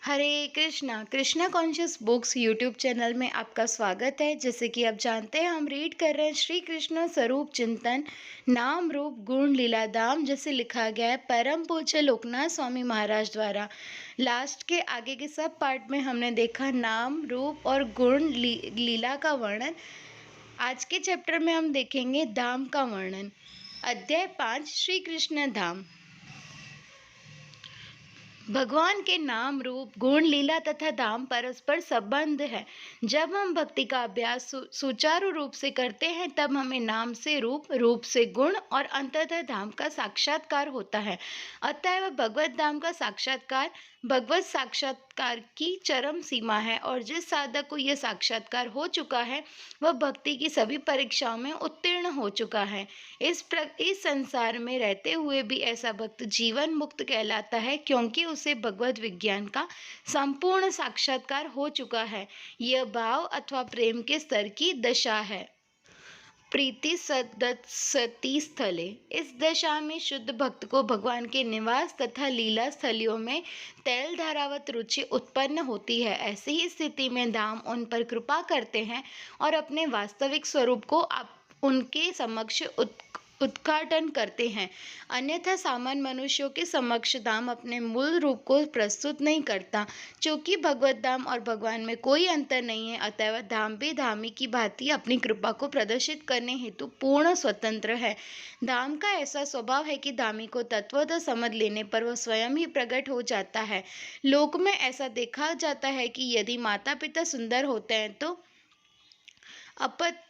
हरे Krishna Krishna conscious books YouTube channel में आपका स्वागत है। जैसे कि आप जानते हैं, हम रीड कर रहे हैं श्री कृष्ण स्वरूप चिंतन, नाम रूप गुण लीला धाम, जैसे लिखा गया है परम पूज्य लोकनाथ स्वामी महाराज द्वारा। लास्ट के आगे के सब पार्ट में हमने देखा नाम रूप और गुण लीला का वर्णन। आज के चैप्टर में हम देखेंगे धाम का वर्णन। अध्याय 5 श्री कृष्ण धाम। भगवान के नाम रूप गुण लीला तथा धाम परस्पर संबंध है। जब हम भक्ति का अभ्यास सुचारू रूप से करते हैं, तब हमें नाम से रूप, रूप से गुण और अंततः धाम का साक्षात्कार होता है। अतएव भगवत धाम का साक्षात्कार भगवत साक्षात्कार की चरम सीमा है, और जिस साधक को यह साक्षात्कार हो चुका है, वह भक्ति की सभी परीक्षाओं में उत्तीर्ण हो चुका है। इस संसार में रहते हुए भी ऐसा भक्त जीवन मुक्त कहलाता है, क्योंकि उसे भगवत विज्ञान का संपूर्ण साक्षात्कार हो चुका है। यह भाव अथवा प्रेम के स्तर की दशा है। प्रीति सती स्थले। इस दशा में शुद्ध भक्त को भगवान के निवास तथा लीला स्थलियों में तैल धारावत रुचि उत्पन्न होती है। ऐसी ही स्थिति में धाम उन पर कृपा करते हैं और अपने वास्तविक स्वरूप को उनके समक्ष उद्घाटन करते हैं। अन्यथा सामान्य मनुष्यों के समक्ष धाम अपने मूल रूप को प्रस्तुत नहीं करता। चूंकि भगवत धाम और भगवान में कोई अंतर नहीं है, अतएव धाम भी धामी की भांति अपनी कृपा को प्रदर्शित करने हेतु पूर्ण स्वतंत्र है। धाम का ऐसा स्वभाव है कि धामी को तत्वतः समझ लेने पर वह स्वयं ही प्रकट हो जाता है। लोक में ऐसा देखा जाता है कि यदि माता पिता सुंदर होते हैं तो अपत्य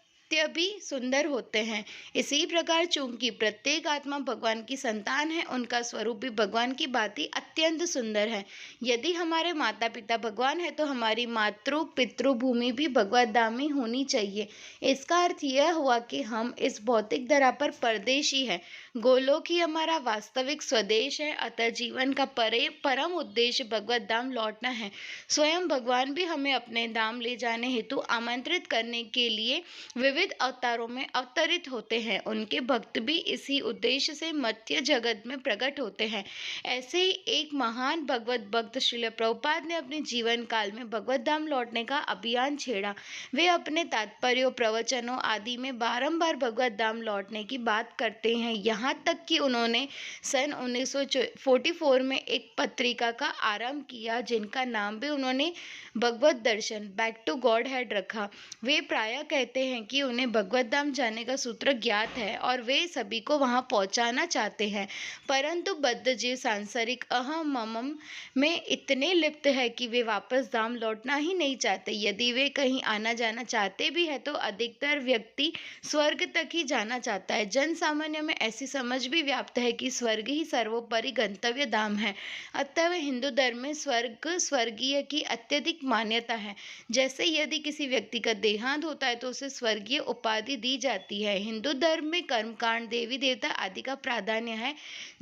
भी सुंदर होते हैं। इसी प्रकार चूंकि प्रत्येक आत्मा भगवान की संतान है, उनका स्वरूप भी भगवान की भांति अत्यंत सुंदर है। यदि हमारे माता पिता भगवान है, तो हमारी मातृ पितृभूमि भी भगवत धामी होनी चाहिए। इसका अर्थ यह हुआ कि हम इस भौतिक धरा पर परदेशी है, गोलोक ही हमारा वास्तविक स्वदेश है। अतः जीवन का परम उद्देश्य भगवत धाम लौटना है। स्वयं भगवान भी हमें अपने धाम ले जाने हेतु आमंत्रित करने के लिए विविध अवतारों में अवतरित होते हैं। उनके भक्त भी इसी उद्देश्य से मर्त्य जगत में प्रकट होते हैं। ऐसे ही एक महान भगवत भक्त श्रील प्रभुपाद ने अपने जीवन काल में भगवत धाम लौटने का अभियान छेड़ा। वे अपने तात्पर्यों, प्रवचनों आदि में बारंबार भगवत धाम लौटने की बात करते हैं। यहाँ तक कि उन्होंने सन 1944 में एक पत्रिका का आरंभ किया, जिनका नाम भी उन्होंने भगवत दर्शन बैक टू गॉड हेड रखा। वे प्रायः कहते हैं कि उन्हें भगवत धाम जाने का सूत्र ज्ञात है और वे सभी को वहां पहुंचाना चाहते हैं, परंतु बद्ध जीव सांसारिक अहम ममम में इतने लिप्त है कि वे वापस धाम लौटना ही नहीं चाहते। यदि वे कहीं आना जाना चाहते भी है, तो अधिकतर व्यक्ति स्वर्ग तक ही जाना चाहता है। जन सामान्य में ऐसी समझ भी व्याप्त है कि स्वर्ग ही सर्वोपरि गंतव्य धाम है। अतः हिंदू धर्म में स्वर्गीय की अत्यधिक मान्यता है। जैसे यदि किसी व्यक्ति का देहांत होता है, तो उसे स्वर्गीय उपाधि दी जाती है। हिंदू धर्म में कर्मकांड, देवी देवता आदि का प्राधान्य है,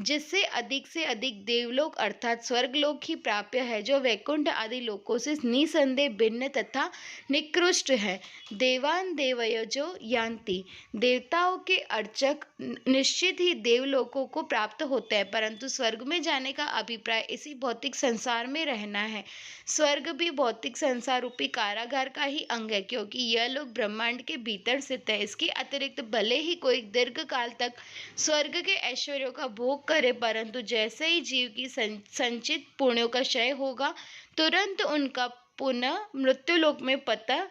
जिससे अधिक देवलोक अर्थात स्वर्गलोक ही प्राप्य है, जो वैकुंठ आदि लोकों से निसंदेह भिन्न तथा निकृष्ट है। देवान देवयजो यान्ति। देवताओं के अर्चक निश्चित ही देवलोकों को प्राप्त होते हैं, परंतु स्वर्ग में जाने का अभिप्राय इसी भौतिक संसार में रहना है। स्वर्ग भी भौतिक संसार रूपी कारागार का ही अंग है, क्योंकि यह लोग ब्रह्मांड के भीतर स्थित है। इसके अतिरिक्त भले ही कोई दीर्घ काल तक स्वर्ग के ऐश्वर्यों का भोग करे, परंतु जैसे ही जीव की संचित पुण्यों का क्षय होगा, तुरंत उनका पुनः मृत्युलोक में पतन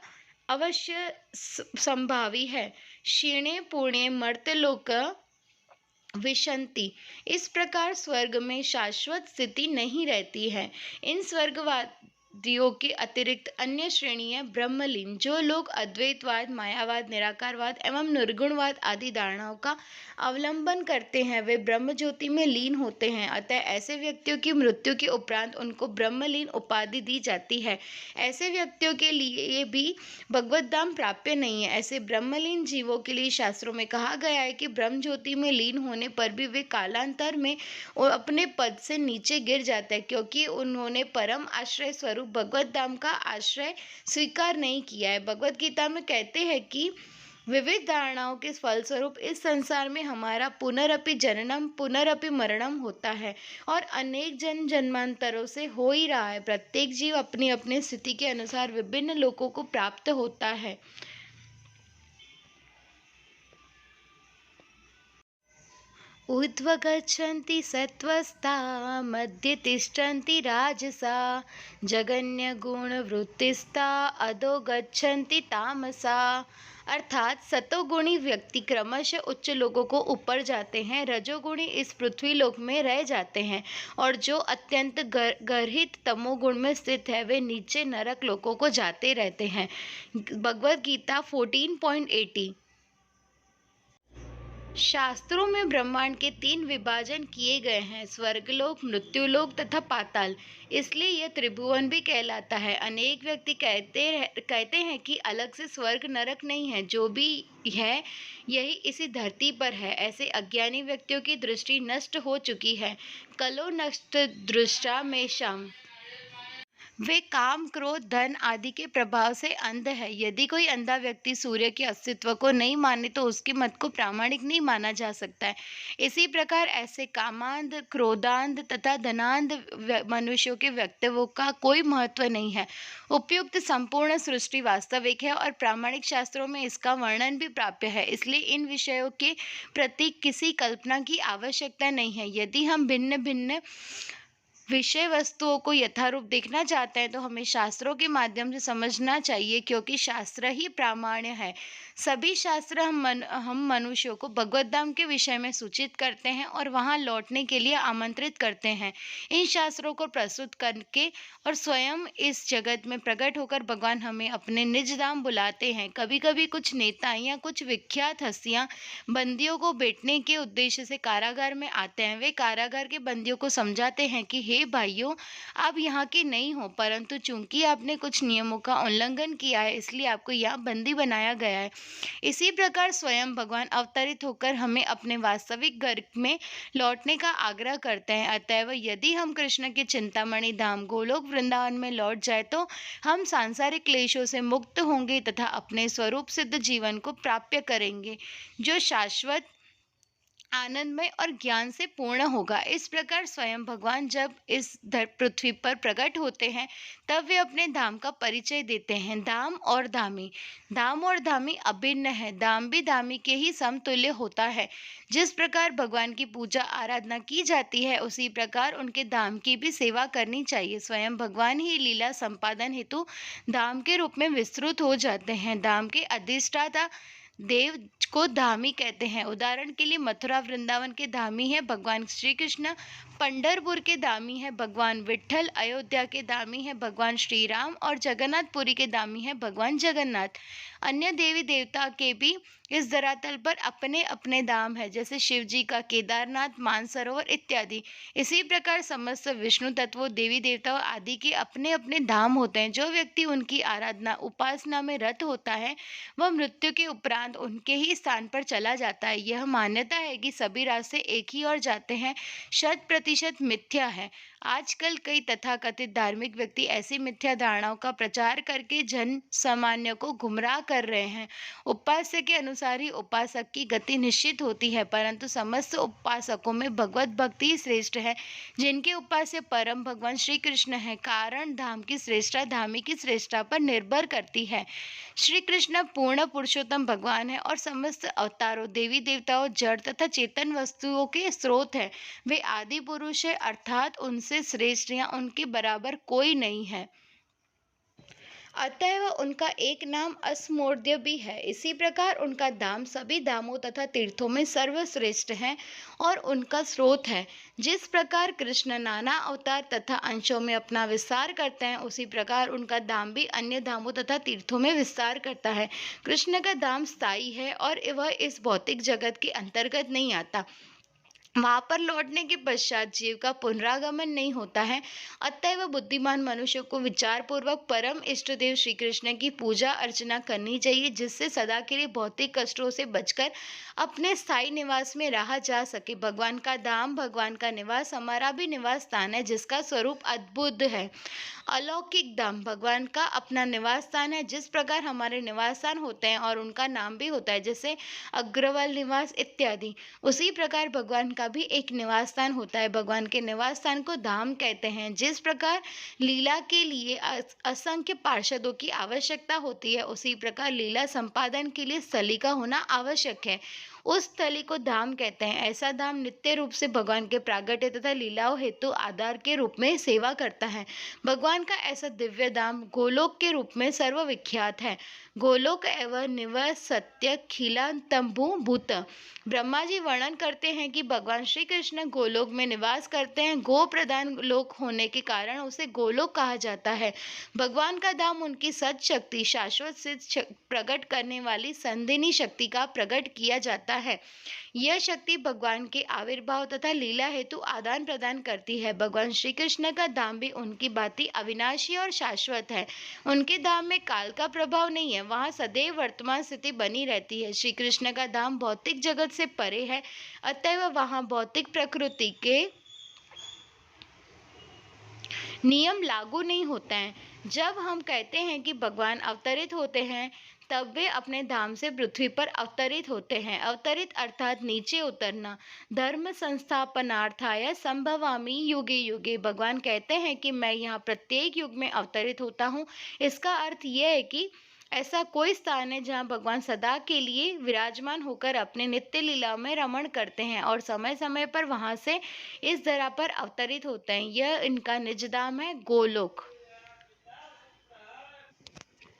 अवश्य संभावी है। क्षीणे पुण्य मर्त्यलोक विशंति। इस प्रकार स्वर्ग में शाश्वत स्थिति नहीं रहती है। इन स्वर्गवादियों के अतिरिक्त अन्य श्रेणी है ब्रह्मलीन, जो लोग अद्वैतवाद, मायावाद, निराकारवाद एवं निर्गुणवाद आदि धारणाओं का अवलंबन करते हैं। वे ब्रह्म ज्योति में लीन होते हैं। अतः ऐसे व्यक्तियों की मृत्यु के उपरांत उनको ब्रह्मलीन उपाधि दी जाती है। ऐसे व्यक्तियों के लिए भी भगवत धाम प्राप्य नहीं है। ऐसे ब्रह्मलीन जीवों के लिए शास्त्रों में कहा गया है कि ब्रह्म ज्योति में लीन होने पर भी वे कालांतर में अपने पद से नीचे गिर जाते हैं, क्योंकि उन्होंने परम आश्रय स्वरूप भगवत धाम का आश्रय स्वीकार नहीं किया है। भगवत गीता में कहते हैं कि विविध धारणाओं के फलस्वरूप इस संसार में हमारा पुनरपि जननम पुनरपि मरणम होता है और अनेक जन्मांतरों से हो ही रहा है। प्रत्येक जीव अपनी अपनी स्थिति के अनुसार विभिन्न लोकों को प्राप्त होता है। ऊर्ध्व गच्छन्ति सत्त्वस्ता मध्ये तिष्ठन्ति राजसा जगन्यगुणवृत्तिस्ता अधो गच्छन्ति तामसा। अर्थात सतोगुणी व्यक्ति क्रमशः उच्च लोगों को ऊपर जाते हैं, रजोगुणी इस पृथ्वी लोक में रह जाते हैं और जो अत्यंत गर्हित तमोगुण में स्थित है वे नीचे नरक लोकों को जाते रहते हैं। भगवद गीता 14.80। शास्त्रों में ब्रह्मांड के 3 विभाजन किए गए हैं, स्वर्गलोक, मृत्युलोक तथा पाताल। इसलिए यह त्रिभुवन भी कहलाता है। अनेक व्यक्ति कहते हैं कि अलग से स्वर्ग नरक नहीं है, जो भी है यही इसी धरती पर है। ऐसे अज्ञानी व्यक्तियों की दृष्टि नष्ट हो चुकी है। कलो नष्ट दृष्टा में शम। वे काम, क्रोध, धन आदि के प्रभाव से अंध है। यदि कोई अंधा व्यक्ति सूर्य के अस्तित्व को नहीं माने तो उसके मत को प्रामाणिक नहीं माना जा सकता है। इसी प्रकार ऐसे कामांध, क्रोधांध तथा धनांध मनुष्यों के व्यक्तित्व का कोई महत्व नहीं है। उपयुक्त संपूर्ण सृष्टि वास्तविक है और प्रामाणिक शास्त्रों में इसका वर्णन भी प्राप्य है। इसलिए इन विषयों के प्रति किसी कल्पना की आवश्यकता नहीं है। यदि हम भिन्न भिन्न विषय वस्तुओं को यथारूप देखना चाहते हैं तो हमें शास्त्रों के माध्यम से समझना चाहिए, क्योंकि शास्त्र ही प्रामाण्य है। सभी शास्त्र हम मनुष्यों को भगवत धाम के विषय में सूचित करते हैं और वहां लौटने के लिए आमंत्रित करते हैं। इन शास्त्रों को प्रस्तुत करके और स्वयं इस जगत में प्रकट होकर भगवान हमें अपने निज धाम बुलाते हैं। कभी कभी कुछ नेता या कुछ विख्यात हस्तियां बंदियों को बेचने के उद्देश्य से कारागार में आते हैं। वे कारागार के बंदियों को समझाते हैं कि हे भाइयों, आप यहाँ के नहीं हो, परंतु चूंकि आपने कुछ नियमों का उल्लंघन किया है इसलिए आपको यहाँ बंदी बनाया गया है। इसी प्रकार स्वयं भगवान अवतरित होकर हमें अपने वास्तविक घर में लौटने का आग्रह करते हैं। अतएव यदि हम कृष्ण के चिंतामणि धाम गोलोक वृंदावन में लौट जाए तो हम सांसारिक क्लेशों से मुक्त होंगे तथा अपने स्वरूप सिद्ध जीवन को प्राप्य करेंगे, जो शाश्वत, आनंदमय और ज्ञान से पूर्ण होगा। इस प्रकार स्वयं भगवान जब इस पृथ्वी पर प्रकट होते हैं तब वे अपने धाम का परिचय देते हैं। धाम और धामी अभिन्न है। धाम भी धामी के ही समतुल्य होता है। जिस प्रकार भगवान की पूजा आराधना की जाती है उसी प्रकार उनके धाम की भी सेवा करनी चाहिए। स्वयं भगवान ही लीला संपादन हेतु धाम के रूप में विस्तृत हो जाते हैं। धाम के अधिष्ठाता देव को धामी कहते हैं। उदाहरण के लिए मथुरा वृंदावन के धामी है भगवान श्री कृष्ण, पंढरपुर के धामी है भगवान विट्ठल, अयोध्या के धामी है भगवान श्री राम और जगन्नाथपुरी के धामी है भगवान जगन्नाथ। अन्य देवी देवता के भी इस धरातल पर अपने अपने धाम है, जैसे शिव जी का केदारनाथ, मानसरोवर इत्यादि। इसी प्रकार समस्त विष्णु तत्वों, देवी देवताओं आदि के अपने अपने धाम होते हैं। जो व्यक्ति उनकी आराधना उपासना में रत होता है वह मृत्यु के उपरांत उनके ही स्थान पर चला जाता है। यह मान्यता है कि सभी रास्ते एक ही ओर जाते हैं 100% मिथ्या है। आजकल कई तथाकथित धार्मिक व्यक्ति ऐसी मिथ्या धारणाओं का प्रचार करके जन सामान्य को गुमराह कर रहे हैं। उपास्य के अनुसार ही उपासक की गति निश्चित होती है, परंतु समस्त उपासकों में भगवत भक्ति ही श्रेष्ठ है, जिनके उपास्य परम भगवान श्री कृष्ण है। कारण धाम की श्रेष्ठता धामी की श्रेष्ठता पर निर्भर करती है। श्री कृष्ण पूर्ण पुरुषोत्तम भगवान है और समस्त अवतारों, देवी देवताओं, जड़ तथा चेतन वस्तुओं के स्रोत है। वे आदि पुरुष है, अर्थात उनसे श्रेष्ठ या उनके बराबर कोई नहीं है। अतएव उनका एक नाम अस्मोर्ध्य भी है। इसी प्रकार उनका धाम सभी धामों तथा तीर्थों में सर्वश्रेष्ठ है और उनका स्रोत है। जिस प्रकार कृष्ण नाना अवतार तथा अंशों में अपना विस्तार करते हैं उसी प्रकार उनका धाम भी अन्य धामों तथा तीर्थों में विस्तार करता है। कृष्ण का धाम स्थायी है और वह इस भौतिक जगत के अंतर्गत नहीं आता। वहां पर लौटने के पश्चात जीव का पुनरागमन नहीं होता है। अतएव बुद्धिमान मनुष्य को विचार पूर्वक परम इष्ट देव श्री कृष्ण की पूजा अर्चना करनी चाहिए, जिससे सदा के लिए भौतिक कष्टों से बचकर अपने स्थायी निवास में रहा जा सके। भगवान का धाम, भगवान का निवास हमारा भी निवास स्थान है, जिसका स्वरूप अद्भुत है। अलौकिक धाम भगवान का अपना निवास स्थान है। जिस प्रकार हमारे निवास स्थान होते हैं और उनका नाम भी होता है, जैसे अग्रवाल निवास इत्यादि, उसी प्रकार भगवान का भी एक निवास स्थान होता है। भगवान के निवास स्थान को धाम कहते हैं। जिस प्रकार लीला के लिए असंख्य पार्षदों की आवश्यकता होती है, उसी प्रकार लीला संपादन के लिए स्थली का होना आवश्यक है। उस स्थली को धाम कहते हैं। ऐसा धाम नित्य रूप से भगवान के प्रागट्य तथा लीलाओं हेतु आधार के रूप में सेवा करता है। भगवान का ऐसा दिव्य धाम गोलोक के रूप में सर्वविख्यात है। गोलोक एवं निवास सत्य खिला तंबु भूत। ब्रह्मा जी वर्णन करते हैं कि भगवान श्री कृष्ण गोलोक में निवास करते हैं। गो प्रधान लोक होने के कारण उसे गोलोक कहा जाता है। भगवान का धाम उनकी सत शक्ति, शाश्वत सिद्ध प्रकट करने वाली संधिनी शक्ति का प्रकट किया जाता है। यह शक्ति भगवान के आविर्भाव तथा लीला हेतु आदान प्रदान करती है। भगवान श्री कृष्ण का धाम भी उनकी भांति अविनाशी और शाश्वत है। उनके धाम में काल का प्रभाव नहीं है, वहाँ सदैव वर्तमान स्थिति बनी रहती है। श्री कृष्ण का धाम भौतिक जगत से परे है, अतएव वहाँ भौतिक प्रकृति के नियम लागू नहीं होते हैं। जब हम कहते हैं कि भगवान अवतरित होते हैं, तब वे अपने धाम से पृथ्वी पर अवतरित होते हैं। अवतरित अर्थात नीचे उतरना। धर्म संस्थापनार्थाय संभवामि युगे युगे। भगवान कहते हैं कि मैं यहाँ प्रत्येक युग में अवतरित होता हूँ। इसका अर्थ यह है कि ऐसा कोई स्थान है जहाँ भगवान सदा के लिए विराजमान होकर अपने नित्य लीलाओं में रमण करते हैं और समय समय पर वहाँ से इस धरा पर अवतरित होते हैं। यह इनका निज धाम है, गोलोक।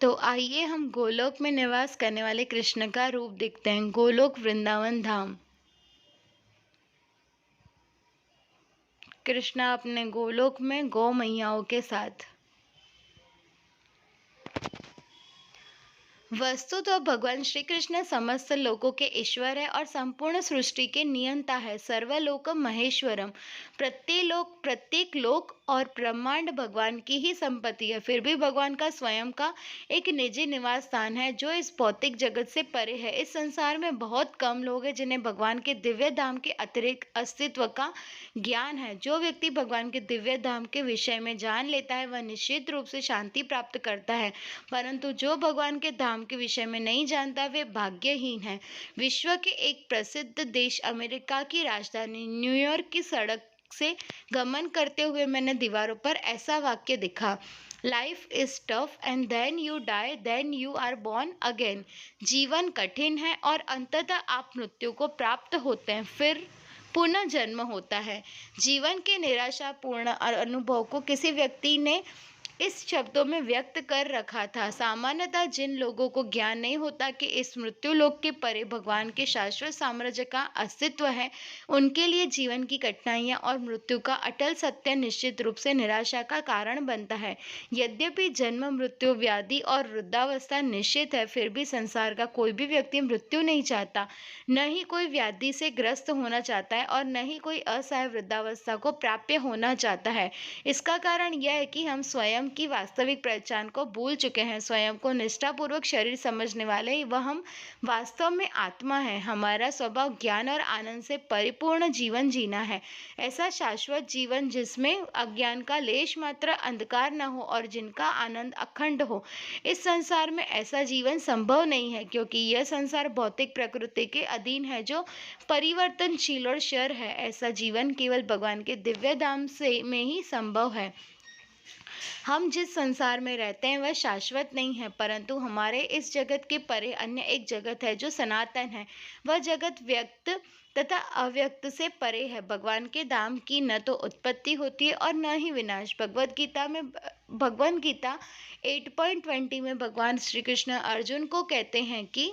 तो आइए हम गोलोक में निवास करने वाले कृष्ण का रूप देखते हैं। गोलोक वृंदावन धाम। कृष्णा अपने गोलोक में गौ मैयाओं के साथ। वस्तु तो भगवान श्री कृष्ण समस्त लोकों के ईश्वर है और संपूर्ण सृष्टि के नियंता है। सर्वलोकम महेश्वरम। प्रत्येक लोक और ब्रह्मांड भगवान की ही संपत्ति है। फिर भी भगवान का स्वयं का एक निजी निवास स्थान है, जो इस भौतिक जगत से परे है। इस संसार में बहुत कम लोग हैं जिन्हें भगवान के दिव्य धाम के अतिरिक्त अस्तित्व का ज्ञान है। जो व्यक्ति भगवान के दिव्य धाम के विषय में जान लेता है, वह निश्चित रूप से शांति प्राप्त करता है, परंतु जो भगवान के धाम के विषय में नहीं जानता, वे भाग्यहीन है। विश्व के एक प्रसिद्ध देश अमेरिका की राजधानी न्यूयॉर्क की सड़क से गमन करते हुए मैंने दीवारों पर ऐसा वाक्य देखा, life is tough and then you die, then you are born again. जीवन कठिन है और अंततः आप मृत्यु को प्राप्त होते हैं, फिर पुनः जन्म होता है। जीवन के निराशापूर्ण अनुभव को किसी व्यक्ति ने इस शब्दों में व्यक्त कर रखा था। सामान्यतः जिन लोगों को ज्ञान नहीं होता कि इस मृत्यु लोक के परे भगवान के शाश्वत साम्राज्य का अस्तित्व है, उनके लिए जीवन की कठिनाइयां और मृत्यु का अटल सत्य निश्चित रूप से निराशा का कारण बनता है। यद्यपि जन्म, मृत्यु, व्याधि और वृद्धावस्था निश्चित है, फिर भी संसार का कोई भी व्यक्ति मृत्यु नहीं चाहता। न ही कोई व्याधि से ग्रस्त होना चाहता है और न ही कोई असहाय वृद्धावस्था को प्राप्य होना चाहता है। इसका कारण यह है कि हम स्वयं की वास्तविक पहचान को भूल चुके हैं। स्वयं को निष्ठापूर्वक शरीर समझने वाले वह हम वास्तव में आत्मा है। हमारा स्वभाव ज्ञान और आनंद से परिपूर्ण जीवन जीना है। ऐसा शाश्वत जीवन जिसमें अज्ञान का लेश मात्र अंधकार न हो और जिनका आनंद अखंड हो। इस संसार में ऐसा जीवन संभव नहीं है, क्योंकि यह संसार भौतिक प्रकृति के अधीन है, जो परिवर्तनशील और क्षर है। ऐसा जीवन केवल भगवान के दिव्य धाम से में ही संभव है। हम जिस संसार में रहते हैं वह शाश्वत नहीं है, परंतु हमारे इस जगत के परे अन्य एक जगत है जो सनातन है। वह जगत व्यक्त तथा अव्यक्त से परे है। भगवान के धाम की न तो उत्पत्ति होती है और न ही विनाश। भगवद गीता 8.20 में भगवान श्री कृष्ण अर्जुन को कहते हैं कि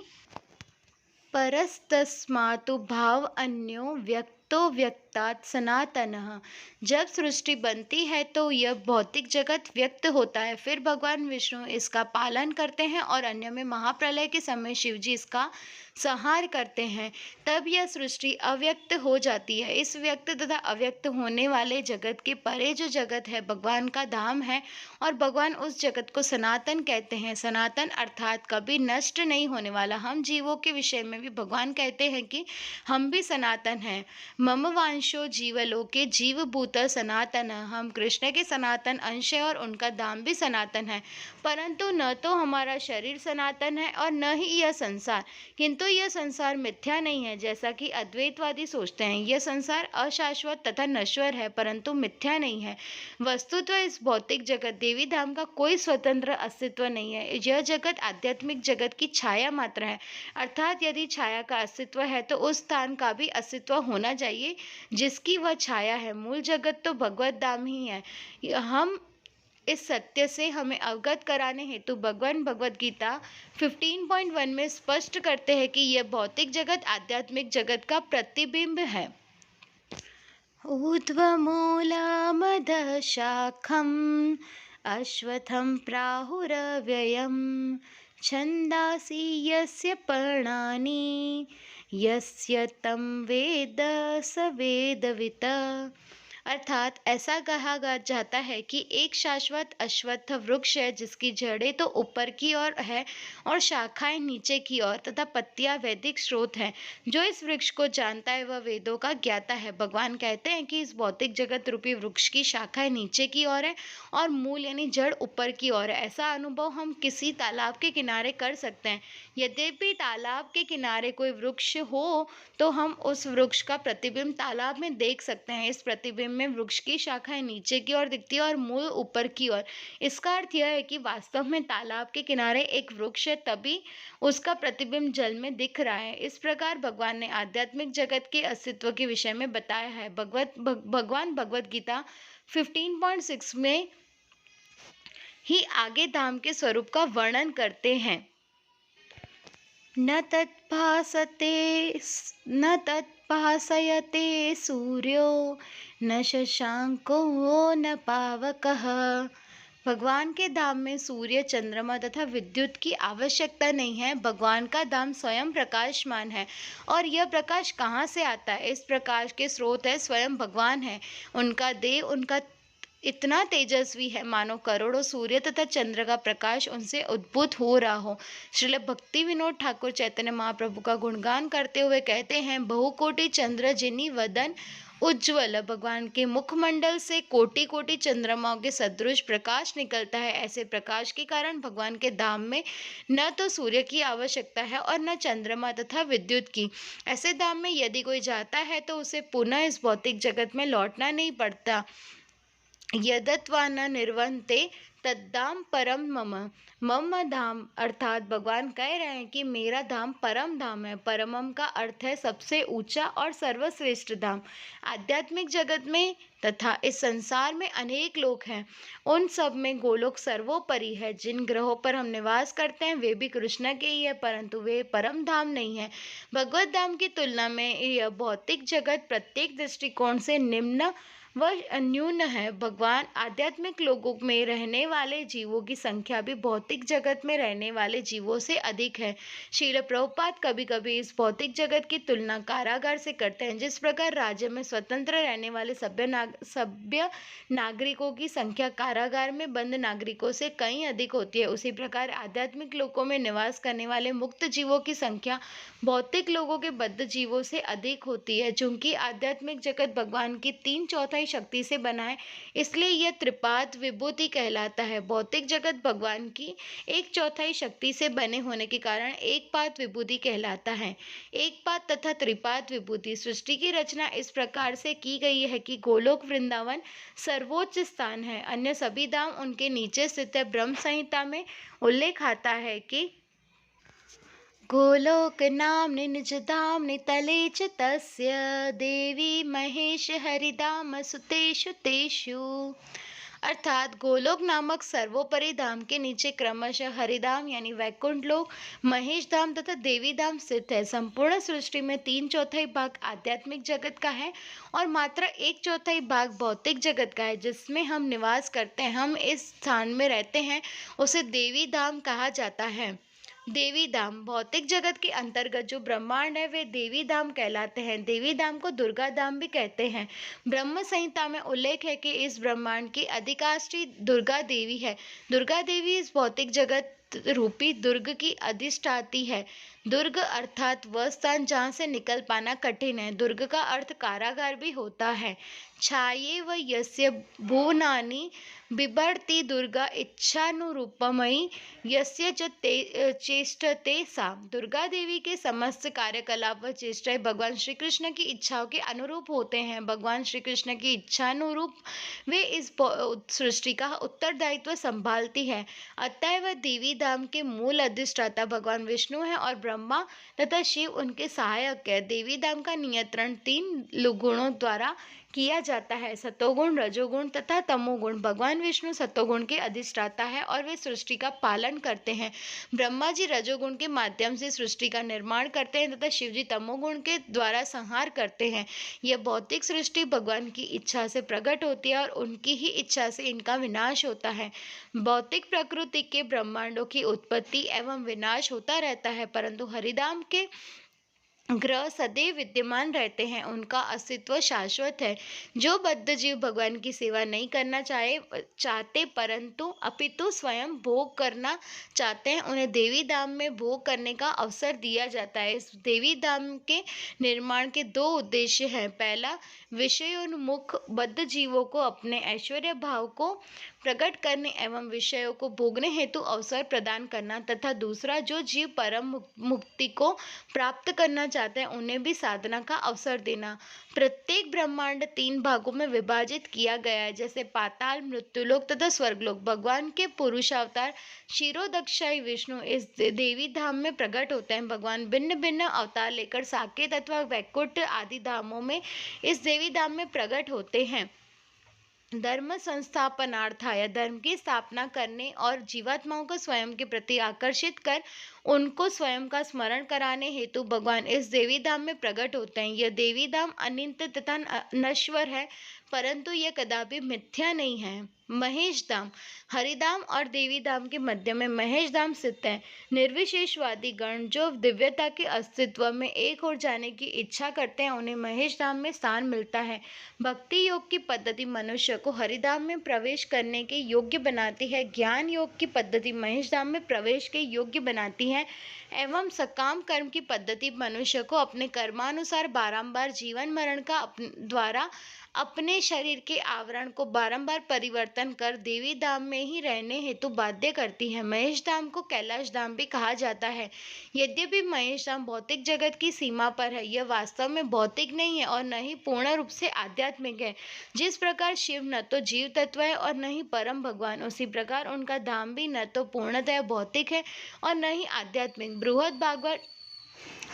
परस्तस्मातु भाव अन्यो व्यक्तो व्यक्त व्यक्तात् सनातनः। जब सृष्टि बनती है तो यह भौतिक जगत व्यक्त होता है, फिर भगवान विष्णु इसका पालन करते हैं और अन्य में महाप्रलय के समय शिवजी इसका संहार करते हैं। तब यह सृष्टि अव्यक्त हो जाती है। इस व्यक्त तथा अव्यक्त होने वाले जगत के परे जो जगत है भगवान का धाम है, और भगवान उस जगत को सनातन कहते हैं। सनातन अर्थात कभी नष्ट नहीं होने वाला। हम जीवों के विषय में भी भगवान कहते हैं कि हम भी सनातन हैं। मम वांशो जीवलोके जीवभूत सनातन। हम कृष्ण के सनातन अंश है और उनका धाम भी सनातन है, परंतु न तो हमारा शरीर सनातन है और न ही यह संसार। किंतु यह संसार मिथ्या नहीं है जैसा कि अद्वैतवादी सोचते हैं। यह संसार अशाश्वत तथा नश्वर है, परंतु मिथ्या नहीं है। वस्तुतः इस भौतिक जगत देवी धाम का कोई स्वतंत्र अस्तित्व नहीं है। यह जगत आध्यात्मिक जगत की छाया मात्र है, अर्थात यदि छाया का अस्तित्व है तो उस स्थान का भी अस्तित्व होना चाहिए जिसकी वह छाया है। मूल जगत तो भगवत धाम ही है। हम इस सत्य से हमें अवगत कराने हेतु भगवान भगवद गीता 15.1 में स्पष्ट करते हैं कि यह भौतिक जगत आध्यात्मिक जगत का प्रतिबिंब है। ऊर्ध्वमूलमधः शाखम् अश्वत्थं प्राहुरव्ययम् छन्दांसि यस्य पर्णानि यस्य तं वेद स वेदवित्। अर्थात ऐसा कहा जाता है कि एक शाश्वत अश्वत्थ वृक्ष है जिसकी जड़ें तो ऊपर की ओर है और शाखाएं नीचे की ओर तथा पत्तियां वैदिक स्रोत हैं। जो इस वृक्ष को जानता है वह वेदों का ज्ञाता है। भगवान कहते हैं कि इस भौतिक जगत रूपी वृक्ष की शाखाएं नीचे की ओर है और मूल यानी जड़ ऊपर की ओर है। ऐसा अनुभव हम किसी तालाब के किनारे कर सकते हैं। यद्यपि तालाब के किनारे कोई वृक्ष हो तो हम उस वृक्ष का प्रतिबिंब तालाब में देख सकते हैं। इस प्रतिबिंब में वृक्ष की शाखाएं नीचे की ओर दिखती है और मूल ऊपर की ओर। इसका अर्थ यह है कि वास्तव में तालाब के किनारे एक वृक्ष है, तभी उसका प्रतिबिंब जल में दिख रहा है। इस प्रकार भगवान ने आध्यात्मिक जगत के अस्तित्व के विषय में बताया है। भगवान भगवद गीता 15.6 में ही आगे धाम के स्वरूप का वर्णन करते हैं। न तत्भासयते सूर्यो न शशांको न पावकः। भगवान के धाम में सूर्य, चंद्रमा तथा विद्युत की आवश्यकता नहीं है। भगवान का धाम स्वयं प्रकाशमान है। और यह प्रकाश कहाँ से आता है? इस प्रकाश के स्रोत है स्वयं भगवान है। उनका देह उनका इतना तेजस्वी है मानो करोड़ों सूर्य तथा चंद्र का प्रकाश उनसे उद्भूत हो रहा हो। श्रील भक्ति विनोद ठाकुर चैतन्य महाप्रभु का गुणगान करते हुए कहते हैं, बहुकोटि चंद्र जिनी वदन उज्ज्वल। भगवान के मुखमंडल से कोटि कोटि चंद्रमाओं के सदृश प्रकाश निकलता है। ऐसे प्रकाश के कारण भगवान के धाम में न तो सूर्य की आवश्यकता है और न चंद्रमा तथा विद्युत की। ऐसे धाम में यदि कोई जाता है तो उसे पुनः इस भौतिक जगत में लौटना नहीं पड़ता। यदत्वा न निर्वन्ते तद्धाम परम मम। मम धाम अर्थात भगवान कह रहे हैं कि मेरा धाम परम धाम है। परमम का अर्थ है सबसे ऊंचा और सर्वश्रेष्ठ धाम। आध्यात्मिक जगत में तथा इस संसार में अनेक लोक हैं, उन सब में गोलोक सर्वोपरि है। जिन ग्रहों पर हम निवास करते हैं वे भी कृष्ण के ही है, परंतु वे परम धाम नहीं है। भगवत धाम की तुलना में यह भौतिक जगत प्रत्येक दृष्टिकोण से निम्न वह न्यून है। भगवान आध्यात्मिक लोगों में रहने वाले जीवों की संख्या भी भौतिक जगत में रहने वाले जीवों से अधिक है। श्रील प्रभुपाद कभी कभी इस भौतिक जगत की तुलना कारागार से करते हैं। जिस प्रकार राज्य में स्वतंत्र रहने वाले सभ्य नागरिकों की संख्या कारागार में बंद नागरिकों से कहीं अधिक होती है, उसी प्रकार आध्यात्मिक लोकों में निवास करने वाले मुक्त जीवों की संख्या भौतिक लोगों के बद्ध जीवों से अधिक होती है। चूंकि आध्यात्मिक जगत भगवान की 3/4 शक्ति से बना है, इसलिए यह त्रिपाद विभूति कहलाता है। भौतिक जगत भगवान की 1/4 शक्ति से बने होने के कारण एक पाद विभूति कहलाता है। एक पाद तथा त्रिपाद विभूति। सृष्टि की रचना इस प्रकार से की गई है कि गोलोक वृंदावन सर्वोच्च स्थान है, अन्य सभी धाम उनके नीचे स्थित है। ब्रह्म संहिता में उल्लेख आता है कि गोलोक नाम्नि निजधाम्नि तले च तस्य देवी महेश हरिधाम सुतेषु तेषु। अर्थात गोलोक नामक सर्वोपरि धाम के नीचे क्रमशः हरिधाम यानी वैकुंठ लोक, महेश धाम तथा देवी धाम स्थित है। संपूर्ण सृष्टि में 3/4 भाग आध्यात्मिक जगत का है और मात्र 1/4 भाग भौतिक जगत का है, जिसमें हम निवास करते हैं, हम इस स्थान में रहते हैं, उसे देवी धाम कहा जाता है। देवी धाम भौतिक जगत के अंतर्गत जो ब्रह्मांड है वे देवी धाम कहलाते हैं। देवी धाम को दुर्गा धाम भी कहते हैं। ब्रह्म संहिता में उल्लेख है कि इस ब्रह्मांड की अधिष्ठात्री दुर्गा देवी है। दुर्गा देवी इस भौतिक जगत रूपी दुर्ग की अधिष्ठाती है। दुर्ग अर्थात वह स्थान जहाँ से निकल पाना कठिन है। दुर्ग का अर्थ कारागार भी होता है। छाये व यस्य भुवनानि बिभर्ति दुर्गा इच्छानुरूपमयी यस्य च चेष्टते सा। दुर्गा देवी के समस्त कार्यकलाप व चेष्टाएं भगवान श्री कृष्ण की इच्छाओं के अनुरूप होते हैं। भगवान श्री कृष्ण की इच्छानुरूप वे इस सृष्टि का उत्तरदायित्व संभालती है। अतएव देवी धाम के मूल अधिष्ठाता भगवान विष्णु है और ब्रह्मा तथा शिव उनके सहायक है। देवी धाम का नियंत्रण 3 गुणों द्वारा किया जाता है, सतोगुण, रजोगुण तथा तमोगुण। भगवान विष्णु सतोगुण के अधिष्ठाता है और वे सृष्टि का पालन करते हैं। ब्रह्मा जी रजोगुण के माध्यम से सृष्टि का निर्माण करते हैं तथा शिव जी तमोगुण के द्वारा संहार करते हैं। यह भौतिक सृष्टि भगवान की इच्छा से प्रकट होती है और उनकी ही इच्छा से इनका विनाश होता है। भौतिक प्रकृति के ब्रह्मांडों की उत्पत्ति एवं विनाश होता रहता है, परंतु हरिधाम के ग्रह सदैव विद्यमान रहते हैं, उनका अस्तित्व शाश्वत है। जो बद्ध जीव भगवान की सेवा नहीं करना चाहते परंतु अपितु स्वयं भोग करना चाहते हैं, उन्हें देवी धाम में भोग करने का अवसर दिया जाता है। इस देवी धाम के निर्माण के 2 उद्देश्य हैं। पहला, विषयोन्मुख बद्ध जीवों को अपने ऐश्वर्य भाव को प्रकट करने एवं विषयों को भोगने हेतु अवसर प्रदान करना, तथा दूसरा, जो जीव परम मुक्ति को प्राप्त करना चाहते हैं उन्हें भी साधना का अवसर देना। प्रत्येक ब्रह्मांड 3 भागों में विभाजित किया गया है, जैसे पाताल, मृत्युलोक तथा स्वर्गलोक। भगवान के पुरुषावतार क्षीरोदक्षाई विष्णु इस देवी धाम में प्रकट होते हैं। भगवान भिन्न भिन्न अवतार लेकर साकेत अथवा वैकुंठ आदि धामों में इस देवी धाम में प्रकट होते हैं। धर्म संस्थापनार्थाय, धर्म की स्थापना करने और जीवात्माओं को स्वयं के प्रति आकर्षित कर उनको स्वयं का स्मरण कराने हेतु भगवान इस देवी धाम में प्रकट होते हैं। यह देवी धाम अनित्य तथा नश्वर है, परंतु यह कदापि मिथ्या नहीं है। महेश धाम, हरिधाम और देवी धाम के मध्य में महेश धाम स्थित है। निर्विशेषवादी गण जो दिव्यता के अस्तित्व में एक और जाने की इच्छा करते हैं, उन्हें महेश धाम में स्थान मिलता है। भक्ति योग की पद्धति मनुष्य को हरिधाम में प्रवेश करने के योग्य बनाती है। ज्ञान योग की पद्धति महेश धाम में प्रवेश के योग्य बनाती है एवं सकाम कर्म की पद्धति मनुष्य को अपने कर्मानुसार बारंबार जीवन मरण का द्वारा अपने शरीर के आवरण को बारंबार परिवर्तन कर देवी धाम में ही रहने हेतु बाध्य करती है। महेश धाम को कैलाश धाम भी कहा जाता है। यद्यपि महेश धाम भौतिक जगत की सीमा पर है, यह वास्तव में भौतिक नहीं है और न ही पूर्ण रूप से आध्यात्मिक है। जिस प्रकार शिव न तो जीव तत्व है और न ही परम भगवान, उसी प्रकार उनका धाम भी न तो पूर्णतः भौतिक है और न ही आध्यात्मिक। बृहद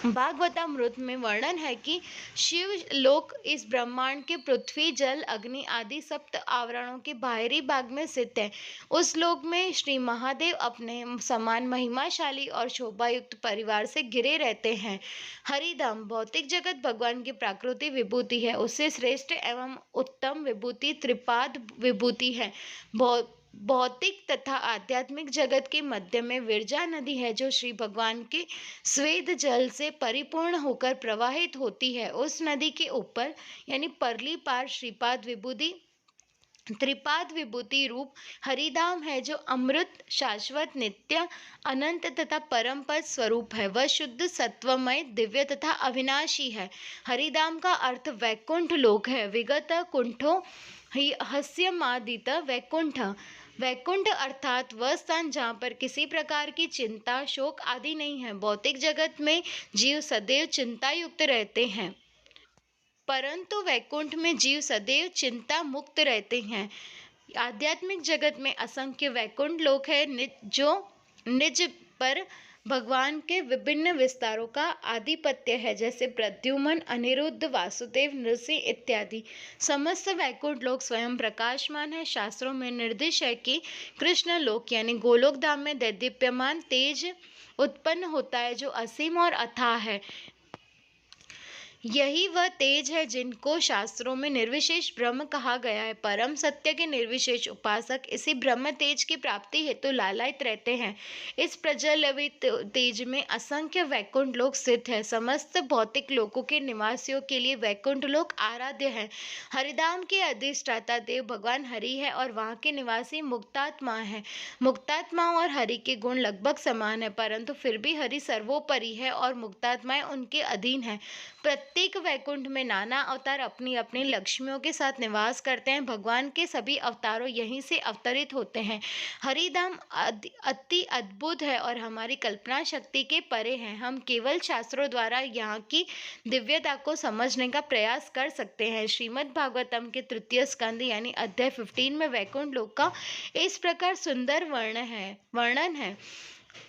भागवतामृत में वर्णन है कि शिव लोक इस ब्रह्मांड के पृथ्वी, जल, अग्नि आदि 7 आवरणों के बाहरी भाग में स्थित है। उस लोक में श्री महादेव अपने समान महिमाशाली और शोभायुक्त परिवार से घिरे रहते हैं। हरिधाम भौतिक जगत भगवान की प्राकृतिक विभूति है, उससे श्रेष्ठ एवं उत्तम विभूति त्रिपाद विभूति है। भौतिक तथा आध्यात्मिक जगत के मध्य में विरजा नदी है, जो श्री भगवान के स्वेद जल से परिपूर्ण होकर प्रवाहित होती है। उस नदी के ऊपर यानी परली पार श्रीपाद विभूति त्रिपाद विभूति रूप हरिधाम है, जो अमृत, शाश्वत, नित्य, अनंत तथा परम पद स्वरूप है। वह शुद्ध, सत्वमय, दिव्य तथा अविनाशी है। हरिधाम का अर्थ वैकुंठ लोक है। विगत कुंठो हस्यमादित वैकुंठ। वैकुंठ अर्थात वह स्थान जहाँ पर किसी प्रकार की चिंता, शोक आदि नहीं है। भौतिक जगत में जीव सदैव चिंता युक्त रहते हैं, परंतु वैकुंठ में जीव सदैव चिंता मुक्त रहते हैं। आध्यात्मिक जगत में असंख्य वैकुंठ लोक है जो निज पर भगवान के विभिन्न विस्तारों का आधिपत्य है, जैसे प्रद्युम्न, अनिरुद्ध, वासुदेव, नृसिंह इत्यादि। समस्त वैकुंठ लोक स्वयं प्रकाशमान है। शास्त्रों में निर्देश है कि कृष्ण लोक यानी गोलोक धाम में दैदीप्यमान तेज उत्पन्न होता है, जो असीम और अथाह है। यही वह तेज है जिनको शास्त्रों में निर्विशेष ब्रह्म कहा गया है। परम सत्य के निर्विशेष उपासक इसी ब्रह्म तेज की प्राप्ति हेतु लालायित रहते हैं। इस प्रज्वलित तेज में असंख्य वैकुंठ लोक स्थित है। समस्त भौतिक लोकों के निवासियों के लिए वैकुंठ लोक आराध्य है। हरिधाम के अधिष्ठाता देव भगवान हरि है और वहाँ के निवासी मुक्तात्मा है। मुक्तात्मा और हरि के गुण लगभग समान है, परंतु फिर भी हरि सर्वोपरि है और मुक्तात्माएं उनके अधीन है। प्रत्येक वैकुंठ में नाना अवतार अपनी अपनी लक्ष्मियों के साथ निवास करते हैं। भगवान के सभी अवतारों यहीं से अवतरित होते हैं। हरिधाम अति अद्भुत है और हमारी कल्पना शक्ति के परे है। हम केवल शास्त्रों द्वारा यहाँ की दिव्यता को समझने का प्रयास कर सकते हैं। श्रीमद् भागवतम के तृतीय स्कंद यानी अध्याय 15 में वैकुंठ लोक का इस प्रकार सुंदर वर्णन है।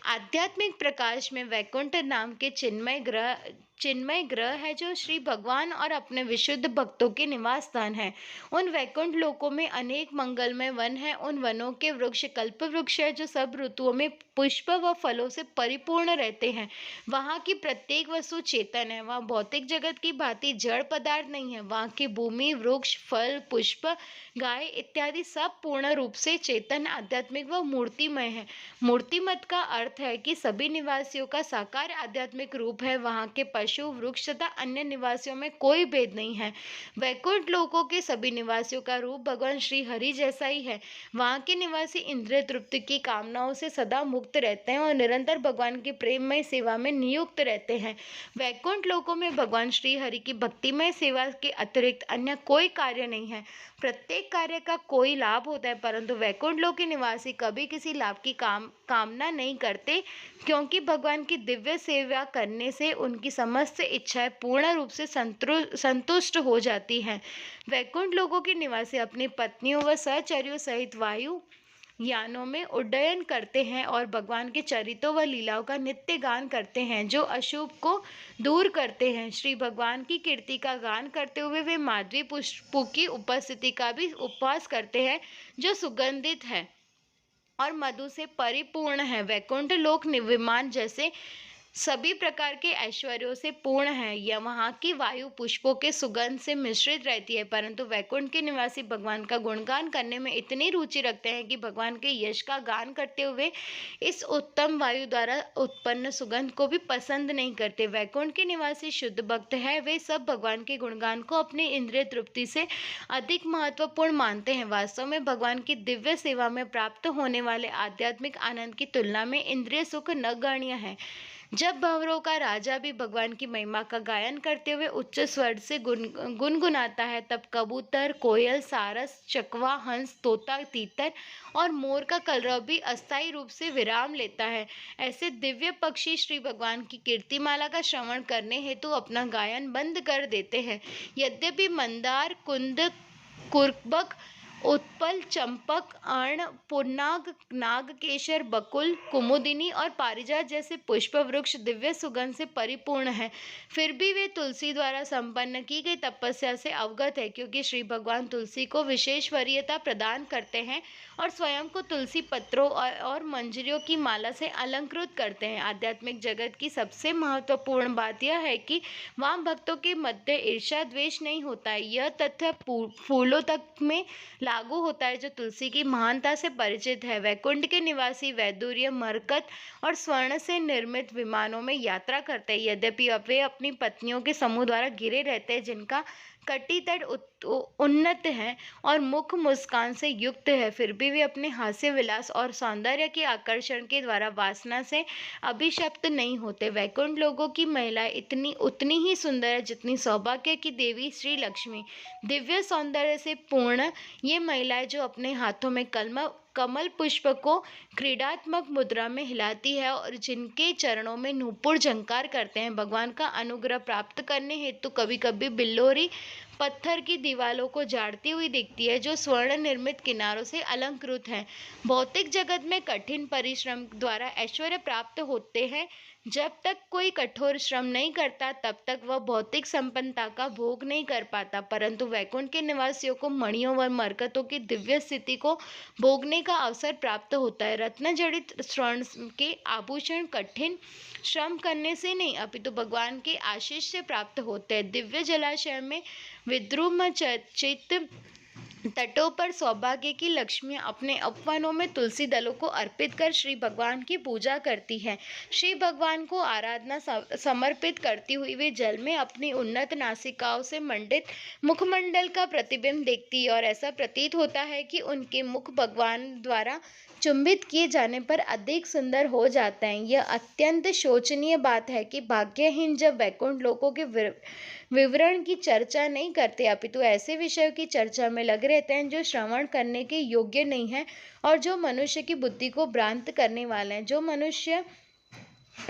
आध्यात्मिक प्रकाश में वैकुंठ नाम के चिन्मय ग्रह है, जो श्री भगवान और अपने विशुद्ध भक्तों के निवास स्थान है। उन वैकुंठ लोकों में अनेक मंगलमय वन है। उन वनों के वृक्ष कल्प वृक्ष है, जो सब ऋतुओं में पुष्प व फलों से परिपूर्ण रहते हैं। वहाँ की प्रत्येक वस्तु चेतन है। वहाँ भौतिक जगत की भांति जड़ पदार्थ नहीं है। वहाँ की भूमि, वृक्ष, फल, पुष्प, गाय इत्यादि सब पूर्ण रूप से चेतन, आध्यात्मिक व मूर्तिमय है। मूर्तिमत का अर्थ है कि सभी निवासियों का साकार आध्यात्मिक रूप है। वहाँ के पशु, वृक्ष तथा अन्य निवासियों में कोई भेद नहीं है। वैकुंठ लोकों के सभी निवासियों का रूप भगवान श्री हरि जैसा ही है। वहाँ के निवासी इंद्रिय तृप्ति की कामनाओं से सदा मुक्त रहते हैं और निरंतर भगवान की प्रेममय सेवा में नियुक्त रहते हैं। वैकुंठ लोकों में भगवान श्री हरि की भक्तिमय सेवा के अतिरिक्त अन्य कोई कार्य नहीं है। प्रत्येक कार्य का कोई लाभ होता है, परंतु वैकुंठ लोक के निवासी कभी किसी लाभ की कामना नहीं करते, क्योंकि भगवान की दिव्य सेवा करने से उनकी समस्त इच्छाएं पूर्ण रूप से संतुष्ट हो जाती हैं। वैकुंठ लोकों के निवासी अपनी पत्नियों व सहचर्यों सहित वायु यानों में उड्डयन करते हैं और भगवान के चरित्रों व लीलाओं का नित्य गान करते हैं, जो अशुभ को दूर करते हैं। श्री भगवान की कीर्ति का गान करते हुए वे माधवी पुष्पों की उपस्थिति का भी उपवास करते हैं, जो सुगंधित है और मधु से परिपूर्ण है। वैकुंठ लोक विमान जैसे सभी प्रकार के ऐश्वर्यों से पूर्ण है। यह वहाँ की वायु पुष्पों के सुगंध से मिश्रित रहती है, परंतु वैकुंठ के निवासी भगवान का गुणगान करने में इतनी रुचि रखते हैं कि भगवान के यश का गान करते हुए इस उत्तम वायु द्वारा उत्पन्न सुगंध को भी पसंद नहीं करते। वैकुंठ के निवासी शुद्ध भक्त है, वे सब भगवान के गुणगान को अपनी इंद्रिय तृप्ति से अधिक महत्वपूर्ण मानते हैं। वास्तव में भगवान की दिव्य सेवा में प्राप्त होने वाले आध्यात्मिक आनंद की तुलना में इंद्रिय सुख नगण्य है। जब भंवरों का राजा भी भगवान की महिमा का गायन करते हुए उच्च स्वर से गुनगुनाता है, तब कबूतर, कोयल, सारस, चकवा, हंस, तोता, तीतर और मोर का कलरव भी अस्थायी रूप से विराम लेता है। ऐसे दिव्य पक्षी श्री भगवान की कीर्तिमाला का श्रवण करने हेतु अपना गायन बंद कर देते हैं। यद्यपि मंदार, कुंद, कुरबक, उत्पल, चंपक, अर्ण, पुन्नाग, नागकेशर, बकुल, कुमुदिनी और पारिजात जैसे पुष्प वृक्ष दिव्य सुगंध से परिपूर्ण है, फिर भी वे तुलसी द्वारा संपन्न की गई तपस्या से अवगत है, क्योंकि श्री भगवान तुलसी को विशेष वरीयता प्रदान करते हैं और स्वयं को तुलसी पत्रों और मंजरियों की माला से अलंकृत करते हैं। आध्यात्मिक जगत की सबसे महत्वपूर्ण बात यह है कि वहाँ भक्तों के मध्य ईर्ष्या द्वेष नहीं होता है। यह तथ्य फूलों तक में लागू होता है, जो तुलसी की महानता से परिचित है। वैकुंठ के निवासी वैदुर्य, मरकत और स्वर्ण से निर्मित विमानों में यात्रा करते हैं। यद्यपि वे अपनी पत्नियों के समूह द्वारा घिरे रहते हैं, जिनका कटितट उन्नत है और मुख मुस्कान से युक्त है, फिर भी वे अपने हास्य विलास और सौंदर्य के आकर्षण के द्वारा वासना से अभिशप्त नहीं होते। वैकुंठ लोगों की महिलाएं उतनी ही सुंदर है जितनी सौभाग्य की देवी श्री लक्ष्मी। दिव्य सौंदर्य से पूर्ण ये महिलाएं, जो अपने हाथों में कमल पुष्प को क्रीडात्मक मुद्रा में हिलाती है और जिनके चरणों में नूपुर झंकार करते हैं, भगवान का अनुग्रह प्राप्त करने हेतु कभी कभी बिल्लोरी पत्थर की दीवालों को जाड़ती हुई दिखती है, जो स्वर्ण निर्मित किनारों से अलंकृत है। भौतिक जगत में कठिन परिश्रम द्वारा ऐश्वर्य प्राप्त होते हैं। जब तक कोई कठोर श्रम नहीं करता, तब तक वह भौतिक संपन्नता का भोग नहीं कर पाता, परंतु वैकुंठ के निवासियों को मणियों व मरकतों की दिव्य स्थिति को भोगने का अवसर प्राप्त होता है। रत्न जड़ित स्वर्ण के आभूषण कठिन श्रम करने से नहीं, अपितु भगवान के आशीष से प्राप्त होते हैं। दिव्य जलाशय में विद्रुम चित तटों पर सौभाग्य की लक्ष्मी अपने उपवनों में तुलसी दलों को अर्पित कर श्री भगवान की पूजा करती है। श्री भगवान को आराधना समर्पित करती हुई वे जल में अपनी उन्नत नासिकाओं से मंडित मुखमंडल का प्रतिबिंब देखती है, और ऐसा प्रतीत होता है कि उनके मुख भगवान द्वारा चुंबित किए जाने पर अधिक सुंदर हो जाते हैं। यह अत्यंत शोचनीय बात है कि भाग्यहीन जब वैकुंठ लोकों के विवरण की चर्चा नहीं करते, अपितु ऐसे विषयों की चर्चा में लगे रहते हैं जो श्रवण करने के योग्य नहीं है और जो मनुष्य की बुद्धि को भ्रांत करने वाले हैं।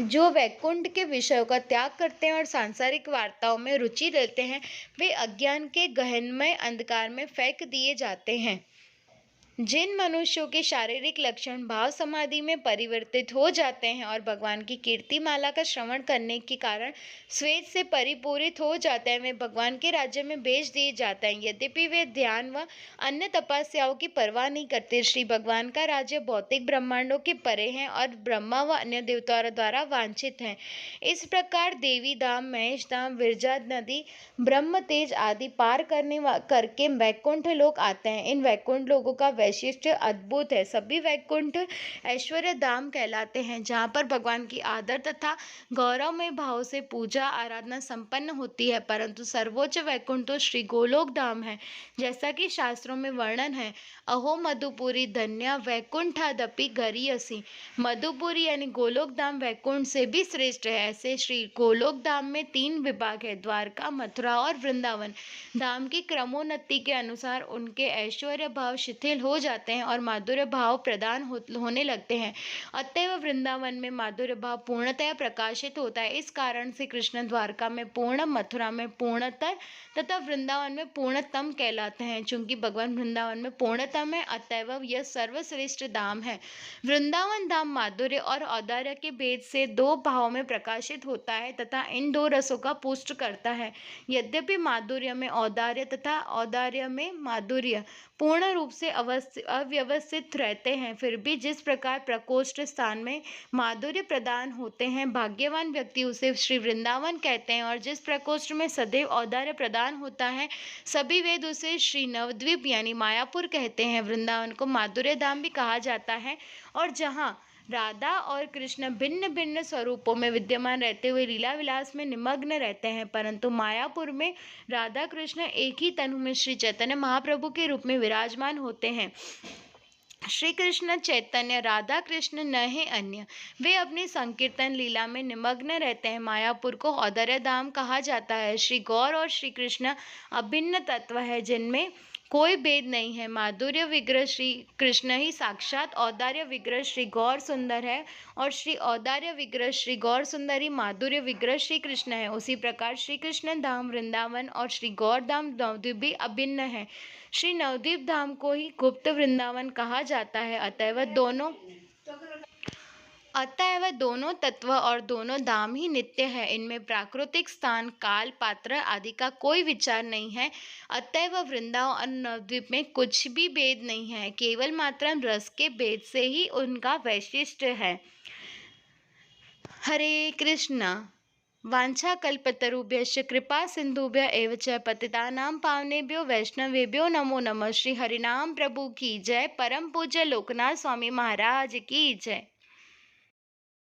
जो वैकुंठ के विषयों का त्याग करते हैं और सांसारिक वार्ताओं में रुचि लेते हैं, वे अज्ञान के गहनमय अंधकार में फेंक दिए जाते हैं। जिन मनुष्यों के शारीरिक लक्षण भाव समाधि में परिवर्तित हो जाते हैं और भगवान की कीर्तिमाला का श्रवण करने के कारण श्वेत से परिपूरित हो जाते हैं, वे भगवान के राज्य में भेज दिए जाते हैं, यद्यपि वे ध्यान व अन्य तपस्याओं की परवाह नहीं करते। श्री भगवान का राज्य भौतिक ब्रह्मांडों के परे है और ब्रह्मा व अन्य देवताओं द्वारा वांछित है। इस प्रकार देवी धाम, महेश धाम, विरजा नदी, ब्रह्म तेज आदि पार करके वैकुंठ लोक आते हैं। इन वैकुंठ लोगों का वैशिष्ट्य अद्भुत है। सभी वैकुंठ ऐश्वर्य धाम कहलाते हैं, जहाँ पर भगवान की आदर तथा गौरवमय भाव से पूजा आराधना संपन्न होती है, परंतु सर्वोच्च वैकुंठ तो श्री गोलोक धाम है, जैसा कि शास्त्रों में वर्णन है। अहो मधुपुरी धन्या वैकुंठादपि गरीयसी। मधुपुरी यानी गोलोक धाम वैकुंठ से भी श्रेष्ठ है। ऐसे श्री गोलोक धाम में 3 विभाग है, द्वारका, मथुरा और वृंदावन। धाम की क्रमोन्नति के अनुसार उनके ऐश्वर्य भाव शिथिल हो जाते हैं और माधुर्य भाव प्रदान होने लगते हैं। अतएव वृंदावन में माधुर्य भाव पूर्णतया प्रकाशित होता है। इस कारण से कृष्ण द्वारका में पूर्ण, मथुरा में पूर्णतर तथा वृंदावन में पूर्णतम कहलाते हैं। चूंकि भगवान वृंदावन में पूर्णतम है, अतएव यह सर्वश्रेष्ठ धाम है। वृंदावन धाम माधुर्य और औदार्य के भेद से 2 भाव में प्रकाशित होता है तथा इन 2 रसों का पुष्ट करता है। यद्यपि माधुर्य में औदार्य तथा औदार्य में माधुर्य पूर्ण रूप से अव्यवस्थित रहते हैं, फिर भी जिस प्रकार प्रकोष्ठ स्थान में माधुर्य प्रदान होते हैं, भाग्यवान व्यक्ति उसे श्री वृंदावन कहते हैं, और जिस प्रकोष्ठ में सदैव औदार्य प्रदान होता है, सभी वेद उसे श्री नवद्वीप यानी मायापुर कहते हैं। वृंदावन को माधुर्य धाम भी कहा जाता है, और जहाँ राधा और कृष्ण भिन्न भिन्न स्वरूपों में विद्यमान रहते हुए लीला विलास में निमग्न रहते हैं, परंतु मायापुर में राधा कृष्ण एक ही तनु में श्री चैतन्य महाप्रभु के रूप में विराजमान होते हैं। श्री कृष्ण चैतन्य राधा कृष्ण न है अन्य, वे अपनी संकीर्तन लीला में निमग्न रहते हैं। मायापुर को औदार्य धाम कहा जाता है। श्री गौर और श्री कृष्ण अभिन्न तत्व है, जिनमें कोई भेद नहीं है। माधुर्य विग्रह श्री कृष्ण ही साक्षात औदार्य विग्रह श्री गौर सुंदर है, और श्री औदार्य विग्रह श्री गौर सुंदर ही माधुर्य विग्रह श्री कृष्ण है। उसी प्रकार श्री कृष्ण धाम वृंदावन और श्री गौर धाम नवद्वीप भी अभिन्न है। श्री नवद्वीप धाम को ही गुप्त वृंदावन कहा जाता है। अतएव दोनों तत्व और दोनों धाम ही नित्य है। इनमें प्राकृतिक स्थान, काल, पात्र आदि का कोई विचार नहीं है। अतएव वृंदावन और नवद्वीप में कुछ भी भेद नहीं है, केवल मात्र रस के भेद से ही उनका वैशिष्ट्य है। हरे कृष्णा। वाञ्छाकल्पतरुभ्यश्च कृपा सिंधुभ्य एव च पतितानां पावनेभ्यो वैष्णवेभ्यो नमो नमः। श्री हरिनाम प्रभु की जय। परम पूज्य लोकनाथ स्वामी महाराज की जय।